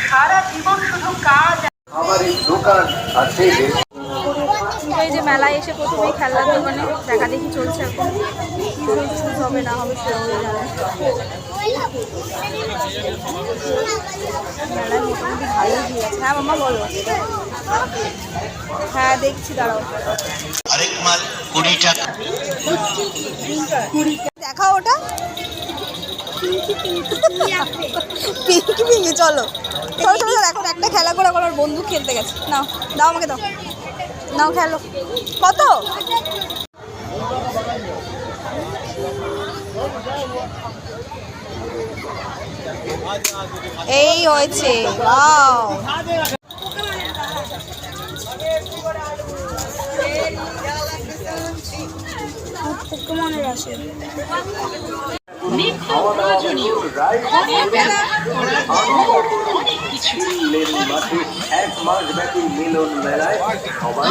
সারা জীবন শুধু কাজ। আমার এই দোকান আছে। এই যে মেলায় এসে প্রথমেই খেলনার দোকানে দেখা দেখি চলছে এখন, চুজ হবে না হবে সে জানে। মেলায় মোটামুটি ভালোই ভিড় আছে। হ্যাঁ মামা বলো। হ্যাঁ দেখছি, দাঁড়াও। আরেক মাল 20 টাকা। দেখাও ওটা, পিঙ্কি পিঙ্কি। চলো চলো চলো, এখন একটা খেলা করে আমার বন্ধু খেলতে গেছে। নাও দাও আমাকে, দাও নাও খেলো। কত? এই হয়েছে, ওয়াও। পোকেমনের আসে। এক মাস ব্যাপী মিলন মেলায় সবাই